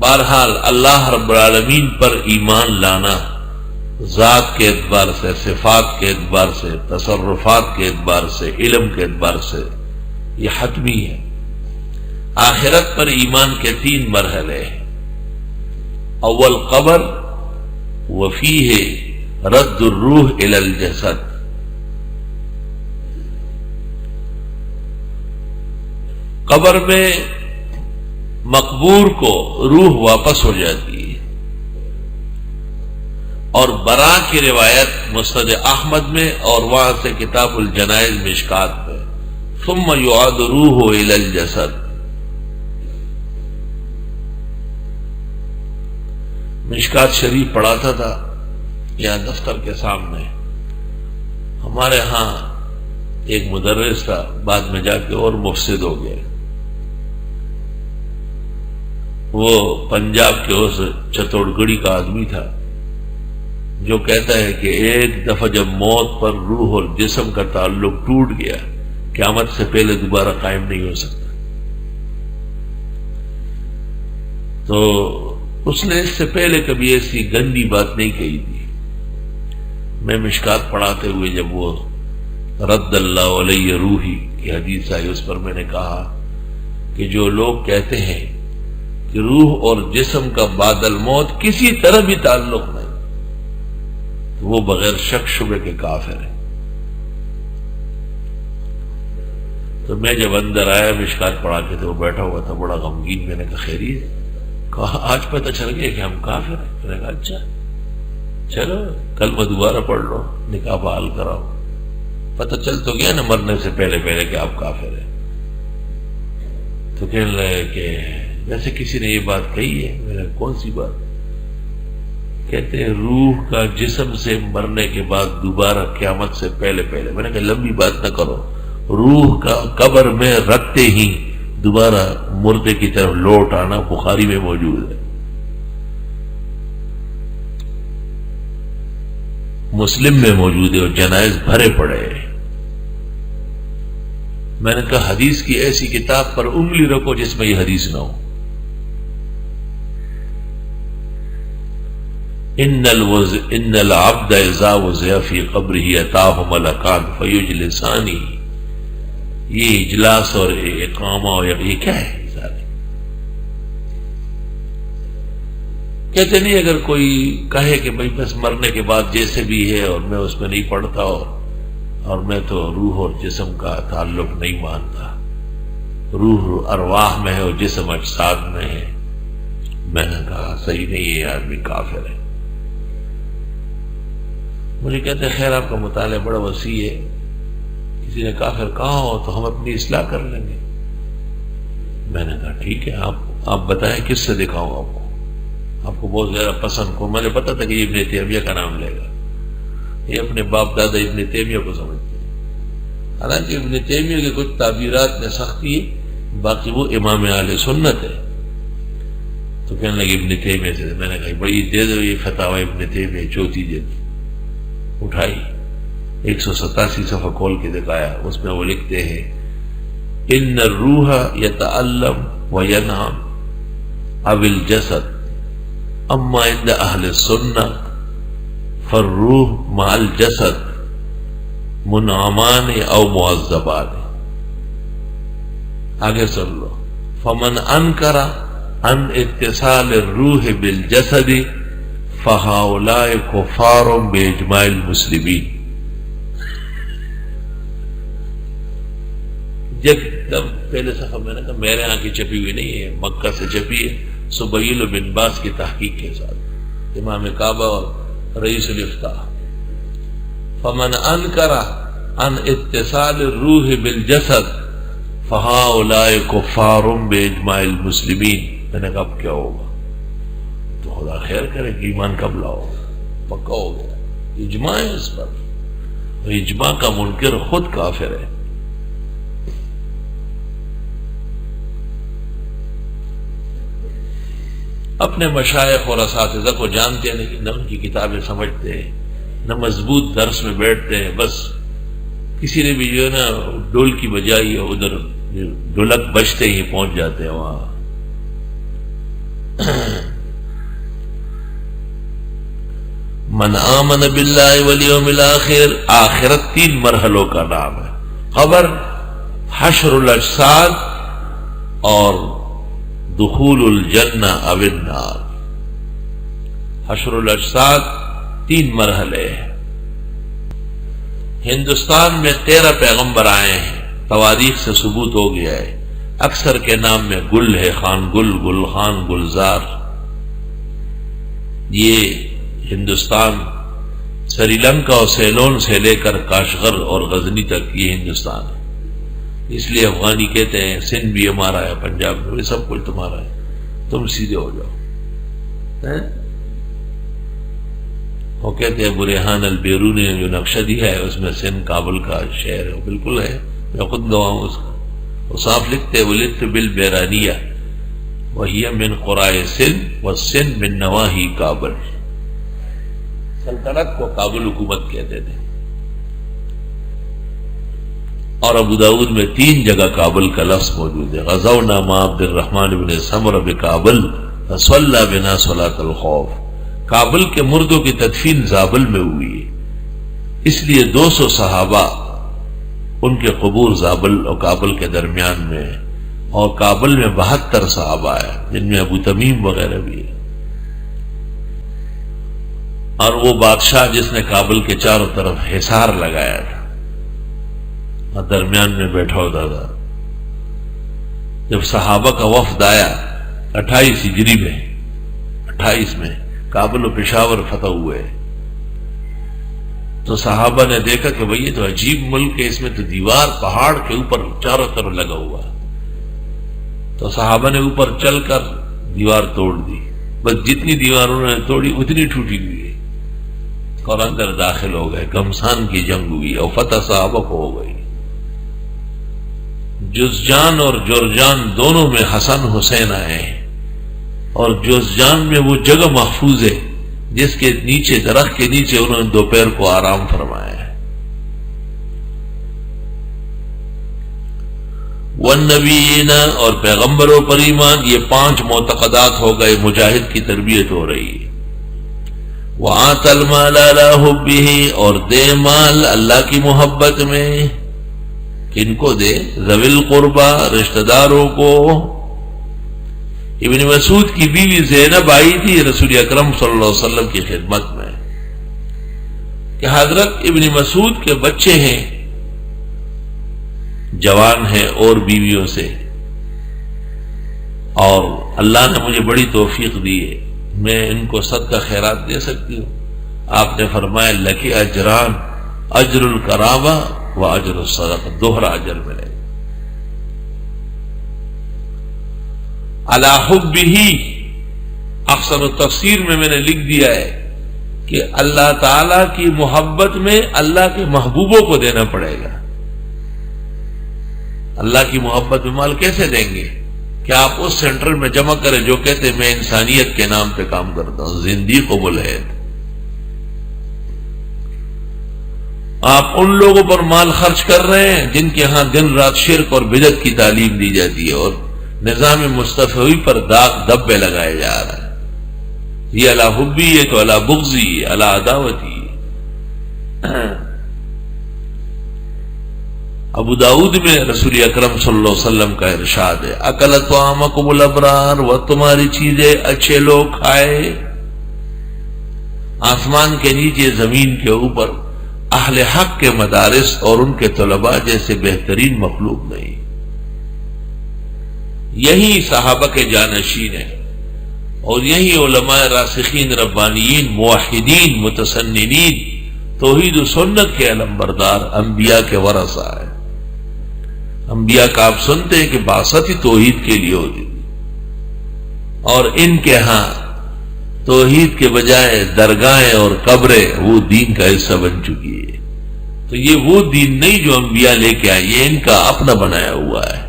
بہرحال اللہ رب العالمین پر ایمان لانا ذات کے اعتبار سے، صفات کے اعتبار سے، تصرفات کے اعتبار سے، علم کے اعتبار سے یہ حتمی ہے۔ آخرت پر ایمان کے 3 مرحلے ہیں۔ اول قبر، وفیہ رد الروح الی الجسد۔ قبر میں مقبور کو روح واپس ہو جاتی ہے، اور برا کی روایت مسند احمد میں اور وہاں سے کتاب الجنائز مشکات میں، ثم یعاد روح الی الجسد۔ مشکات شریف پڑھاتا تھا یہاں دفتر کے سامنے، ہمارے ہاں ایک مدرس تھا، بعد میں جا کے اور مفسد ہو گئے۔ وہ پنجاب کے اس چتوڑ گڑی کا آدمی تھا جو کہتا ہے کہ ایک دفعہ جب موت پر روح اور جسم کا تعلق ٹوٹ گیا، قیامت سے پہلے دوبارہ قائم نہیں ہو سکتا۔ تو اس نے اس سے پہلے کبھی ایسی گندی بات نہیں کہی تھی۔ میں مشکات پڑھاتے ہوئے جب وہ رد اللہ علیہ روحی کی حدیث آئی، اس پر میں نے کہا کہ جو لوگ کہتے ہیں کہ روح اور جسم کا بعد الموت کسی طرح بھی تعلق نہیں، تو وہ بغیر شک شبے کے کافر ہیں۔ تو میں جب اندر آیا مشکات پڑھا کے تو وہ بیٹھا ہوا تھا بڑا غمگین۔ میں نے کہا خیریت؟ کہا آج پتہ چل گیا کہ ہم کافر ہیں۔ میں نے کہا اچھا چلو کلمہ دوبارہ پڑھ لو، نکاح بحال کراؤ، پتہ چل تو گیا نا مرنے سے پہلے کہ آپ کافر ہیں۔ تو کہنے لگے کہ ویسے کسی نے یہ بات کہی ہے؟ میں نے کہا کون سی بات؟ کہتے ہیں روح کا جسم سے مرنے کے بعد دوبارہ قیامت سے پہلے۔ میں نے کہا لمبی بات نہ کرو، روح کا قبر میں رکھتے ہی دوبارہ مردے کی طرف لوٹ آنا بخاری میں موجود ہے، مسلم میں موجود ہے، اور جنائز بھرے پڑے ہیں۔ میں نے کہا حدیث کی ایسی کتاب پر انگلی رکھو جس میں یہ حدیث نہ ہو۔ ان العبد اذا وضع فی قبرہ اتاہ ملکان فیجلسانی۔ یہ اجلاس اور اقامہ اور یہ کیا ہے سارے؟ کہتے نہیں اگر کوئی کہے کہ بھئی بس مرنے کے بعد جیسے بھی ہے اور میں اس میں نہیں پڑھتا اور میں تو روح اور جسم کا تعلق نہیں مانتا، روح ارواح میں ہے اور جسم اجساد میں ہے، میں نے کہا صحیح نہیں ہے، یہ آدمی کافر ہے۔ مجھے کہتے ہیں خیر آپ کا مطالعہ بڑا وسیع ہے، کسی نے کافر کہا ہو تو ہم اپنی اصلاح کر لیں گے۔ میں نے کہا ٹھیک ہے، آپ بتائیں کس سے دکھاؤں آپ کو بہت زیادہ پسند کو۔ مجھے پتا تھا کہ یہ ابن تیمیہ کا نام لے گا، یہ اپنے باپ دادا ابن تیمیہ کو سمجھتے ہیں، حالانکہ ابن تیمیہ کے کچھ تعبیرات میں سختی ہے، باقی وہ امام اہل سنت ہے۔ تو کہنے لگے ابن تیمیہ سے، میں نے کہا بڑی دے دو یہ فتاوی ابن تیمیہ، چوتھی جلد اٹھائی، 187 صفحہ کھول کے دکھایا، اس میں وہ لکھتے ہیں ان الروح یتعلم وینام اب الجسد اما عند اہل السنہ فالروح مع الجسد منعمان او معذبان۔ آگے سن لو، فمن انکر عن اتصال الروح بالجسد فہؤلاء کفار باجماع المسلمین۔ جب پہلے صفحہ میں نے کہا میرے ہاں کی چھپی ہوئی نہیں ہے، مکہ سے چھپی ہے، سبیل بن باز کی تحقیق کے ساتھ، امام کعبہ اور رئیس الافتاء۔ فمن انکر عن اتصال الروح بالجسد فہؤلاء کفار باجماع المسلمین۔ میں نے کہا اب کیا ہوگا؟ تو خدا خیر کرے کہ ایمان کب لاؤ، پکا ہو گیا، اجماع ہے اس پر، اور اجماع کا منکر خود کافر ہے۔ اپنے مشائخ اور اساتذہ کو جانتے نہیں، نہ ان کی کتابیں سمجھتے ہیں، نہ مضبوط درس میں بیٹھتے ہیں، بس کسی نے بھی جو ہے نا ڈول کی بجائی ہے، ادھر ڈھولک بجتے ہی پہنچ جاتے ہیں وہاں۔ من آمن باللہ والیوم الاخر، آخرت 3 مرحلوں کا نام ہے: قبر، حشر الاجساد، اور دخول الجنہ او النار۔ حشر الاجساد 3 مرحلے ہیں۔ ہندوستان میں 13 پیغمبر آئے ہیں، تواریخ سے ثبوت ہو گیا ہے۔ اکثر کے نام میں گل ہے، خان گل، گل خان، گلزار۔ یہ ہندوستان سری لنکا اور سیلون سے لے کر کاشغر اور غزنی تک یہ ہندوستان ہے۔ اس لیے افغانی کہتے ہیں سندھ بھی ہمارا ہے، پنجاب بھی، سب کچھ تمہارا ہے، تم سیدھے ہو جاؤ۔ وہ کہتے ہیں برہان البیرونی نے جو نقشہ دیا ہے اس میں سندھ کابل کا شہر ہے، وہ بالکل ہے، میں خود گواہ ہوں اس کا۔ وہ صاف لکھتے ولدت بالبیرانیہ وہی من قرائے سندھ والسندھ من نواحی کابل۔ سلطنت کو کابل حکومت کہتے تھے۔ اور ابو داؤد میں 3 جگہ کابل کا لفظ موجود ہے: غزونا مع عبد الرحمن بن سمر بکابل فصلی بنا صلاۃ الخوف۔ کابل کے مردوں کی تدفین زابل میں ہوئی ہے، اس لیے 200 صحابہ ان کے قبور زابل اور کابل کے درمیان میں ہیں، اور کابل میں 72 صحابہ ہیں جن میں ابو تمیم وغیرہ بھی ہے۔ اور وہ بادشاہ جس نے کابل کے چاروں طرف حصار لگایا تھا اور درمیان میں بیٹھا ہوتا تھا، جب صحابہ کا وفد آیا 28 ہجری میں، 28 میں کابل و پشاور فتح ہوئے، تو صحابہ نے دیکھا کہ بھئی یہ تو عجیب ملک ہے، اس میں تو دیوار پہاڑ کے اوپر چاروں طرف لگا ہوا ہے۔ تو صحابہ نے اوپر چل کر دیوار توڑ دی، بس جتنی دیوار انہوں نے توڑی اتنی ٹوٹی ہوئی ہے، اور اندر داخل ہو گئے۔ گھمسان کی جنگ ہوئی اور فتح صحابہ کو ہو گئی۔ جزجان اور جرجان دونوں میں حسن حسین آئے ہیں، اور جزجان میں وہ جگہ محفوظ ہے جس کے نیچے، درخت کے نیچے انہوں نے دوپہر کو آرام فرمایا ہے۔ والنبیین، اور پیغمبروں پر ایمان، یہ 5 معتقدات ہو گئے۔ مجاہد کی تربیت ہو رہی ہے۔ وآت المال علی حبہ، اور دے مال اللہ کی محبت میں۔ کن کو دے؟ ذوی القربى، رشتہ داروں کو۔ ابن مسعود کی بیوی زینب آئی تھی رسول اکرم صلی اللہ علیہ وسلم کی خدمت میں کہ حضرت ابن مسعود کے بچے ہیں، جوان ہیں اور بیویوں سے، اور اللہ نے مجھے بڑی توفیق دی ہے، میں ان کو صدقہ خیرات دے سکتی ہوں۔ آپ نے فرمایا لکی اجران، اجر القرابہ و اجر الصدقہ، دوہرا اجر ملے۔ علی حبہ، اکثر التفسیر میں نے لکھ دیا ہے کہ اللہ تعالی کی محبت میں اللہ کے محبوبوں کو دینا پڑے گا۔ اللہ کی محبت میں مال کیسے دیں گے؟ کہ آپ اس سینٹر میں جمع کریں جو کہتے ہیں میں انسانیت کے نام پہ کام کرتا ہوں، زندیق و ملحد۔ آپ ان لوگوں پر مال خرچ کر رہے ہیں جن کے ہاں دن رات شرک اور بدعت کی تعلیم دی جاتی ہے، اور نظام مصطفی پر داغ دبے لگائے جا رہا ہے۔ یہ علی حبی ہے تو علی بغضی، علی عداوتی۔ ابو داؤد میں رسول اکرم صلی اللہ علیہ وسلم کا ارشاد ہے اکلت طعامکم الابرار، وہ تمہاری چیزیں اچھے لوگ کھائے۔ آسمان کے نیچے، زمین کے اوپر اہل حق کے مدارس اور ان کے طلباء جیسے بہترین مخلوق نہیں۔ یہی صحابہ کے جانشین ہیں، اور یہی علماء راسخین ربانیین موحدین متسننین توحید و سنت کے علمبردار انبیاء کے ورثہ ہیں۔ انبیاء کا آپ سنتے ہیں کہ بعثت ہی توحید کے لیے ہوگی، اور ان کے ہاں توحید کے بجائے درگاہیں اور قبریں وہ دین کا حصہ بن چکی ہے۔ تو یہ وہ دین نہیں جو انبیاء لے کے آئے، یہ ان کا اپنا بنایا ہوا ہے۔